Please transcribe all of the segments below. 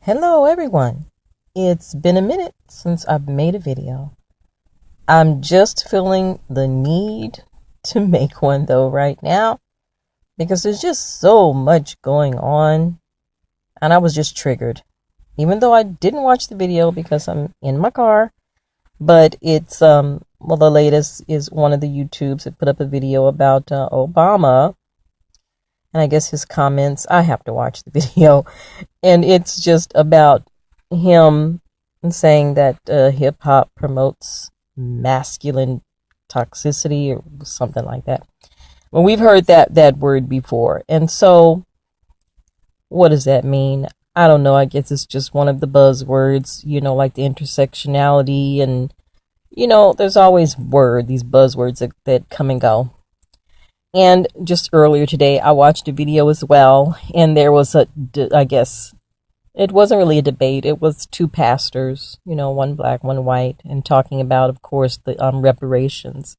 Hello everyone. It's been a minute since I've made a video. I'm just feeling the need to make one though right now because there's just so much going on and I was just triggered. Even though I didn't watch the video because I'm in my car, but it's the latest is one of the YouTubes that put up a video about Obama, and I guess his comments. I have to watch the video. And it's just about him saying that hip hop promotes masculine toxicity or something like that. Well, we've heard that word before. And so what does that mean? I don't know. I guess it's just one of the buzzwords, like the intersectionality and, there's always these buzzwords that come and go. And just earlier today, I watched a video as well, and there was I guess, it wasn't really a debate. It was two pastors, one black, one white, and talking about, of course, the reparations,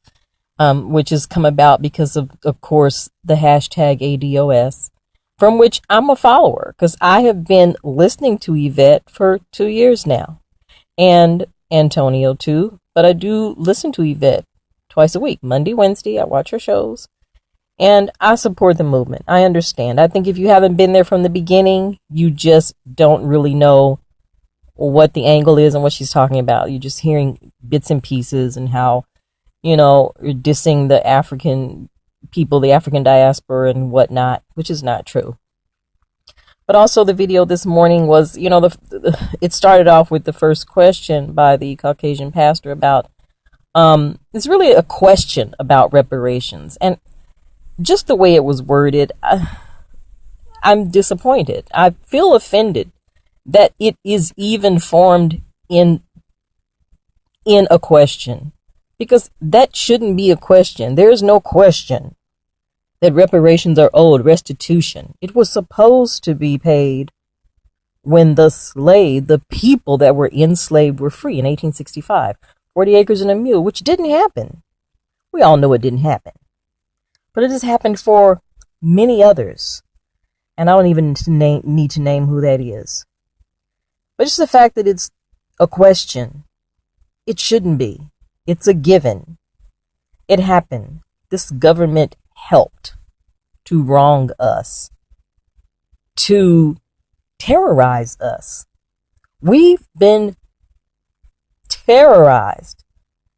which has come about because of course, the hashtag ADOS, from which I'm a follower, because I have been listening to Yvette for 2 years now, and Antonio too, but I do listen to Yvette twice a week, Monday, Wednesday. I watch her shows. And I support the movement. I understand. I think if you haven't been there from the beginning, you just don't really know what the angle is and what she's talking about. You're just hearing bits and pieces and how, you're dissing the African people, the African diaspora and whatnot, which is not true. But also the video this morning was, it started off with the first question by the Caucasian pastor about, it's really a question about reparations. And just the way it was worded, I'm disappointed. I feel offended that it is even formed in a question, because that shouldn't be a question. There is no question that reparations are owed, restitution. It was supposed to be paid when the people that were enslaved were free in 1865, 40 acres and a mule, which didn't happen. We all know it didn't happen. But it has happened for many others. And I don't even need to name who that is. But just the fact that it's a question. It shouldn't be. It's a given. It happened. This government helped to wrong us, to terrorize us. We've been terrorized,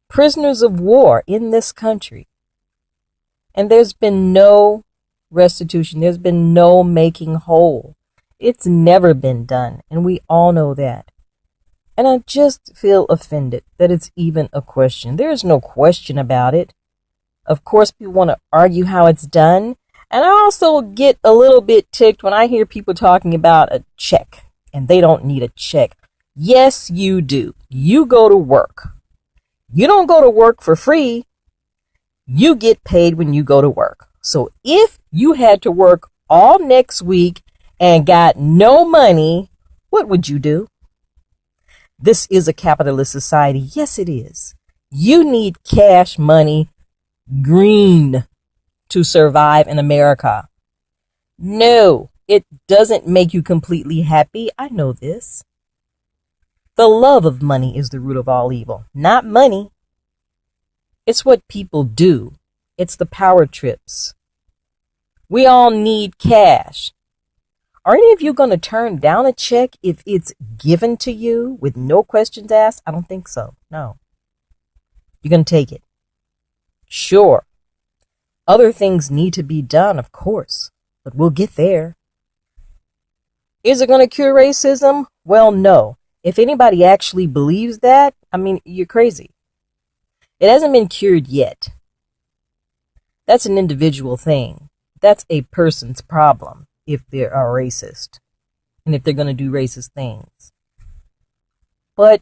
prisoners of war in this country. And there's been no restitution. There's been no making whole. It's never been done. And we all know that. And I just feel offended that it's even a question. There's no question about it. Of course, people want to argue how it's done. And I also get a little bit ticked when I hear people talking about a check. And they don't need a check. Yes, you do. You go to work. You don't go to work for free. You get paid when you go to work. So if you had to work all next week and got no money, what would you do? This is a capitalist society. Yes, it is. You need cash money, green, to survive in America. No, it doesn't make you completely happy. I know this. The love of money is the root of all evil, not money. It's what people do. It's the power trips. We all need cash. Are any of you going to turn down a check if it's given to you with no questions asked? I don't think so. No. You're going to take it. Sure. Other things need to be done, of course, but we'll get there. Is it going to cure racism? Well, no. If anybody actually believes that, you're crazy. It hasn't been cured yet. That's an individual thing. That's a person's problem if they are racist and if they're going to do racist things. But,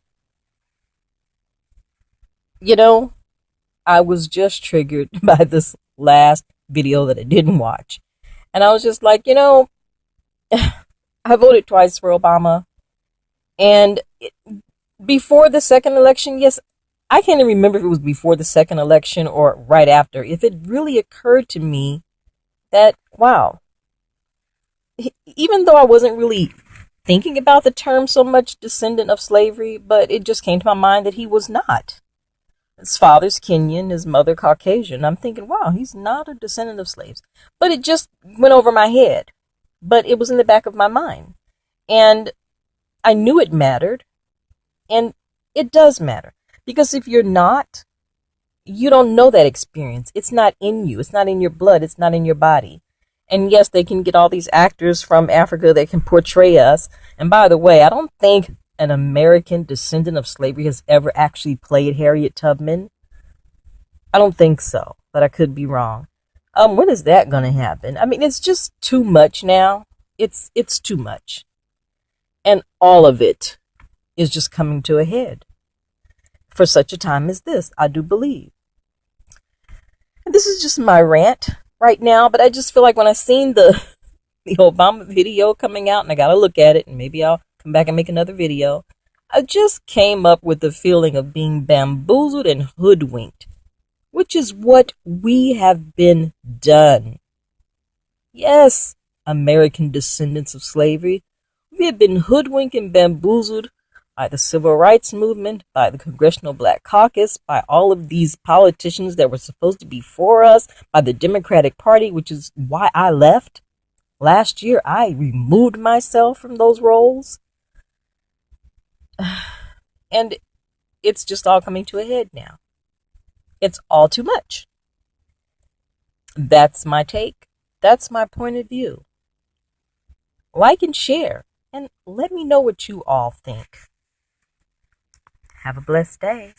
I was just triggered by this last video that I didn't watch. And I was just like, I voted twice for Obama. And before the second election, yes, I can't even remember if it was before the second election or right after. If it really occurred to me that, wow, even though I wasn't really thinking about the term so much, descendant of slavery, but it just came to my mind that he was not. His father's Kenyan, his mother Caucasian. I'm thinking, wow, he's not a descendant of slaves. But it just went over my head. But it was in the back of my mind. And I knew it mattered. And it does matter. Because if you're not, you don't know that experience. It's not in you. It's not in your blood. It's not in your body. And yes, they can get all these actors from Africa that can portray us. And by the way, I don't think an American descendant of slavery has ever actually played Harriet Tubman. I don't think so, but I could be wrong. When is that going to happen? I mean, it's just too much now. It's too much. And all of it is just coming to a head for such a time as this, I do believe. And this is just my rant right now, but I just feel like when I seen the Obama video coming out, and I got to look at it, and maybe I'll come back and make another video, I just came up with the feeling of being bamboozled and hoodwinked, which is what we have been done. Yes, American descendants of slavery, we have been hoodwinked and bamboozled by the civil rights movement, by the Congressional Black Caucus, by all of these politicians that were supposed to be for us, by the Democratic Party, which is why I left. Last year, I removed myself from those roles. And it's just all coming to a head now. It's all too much. That's my take. That's my point of view. Like and share, and let me know what you all think. Have a blessed day.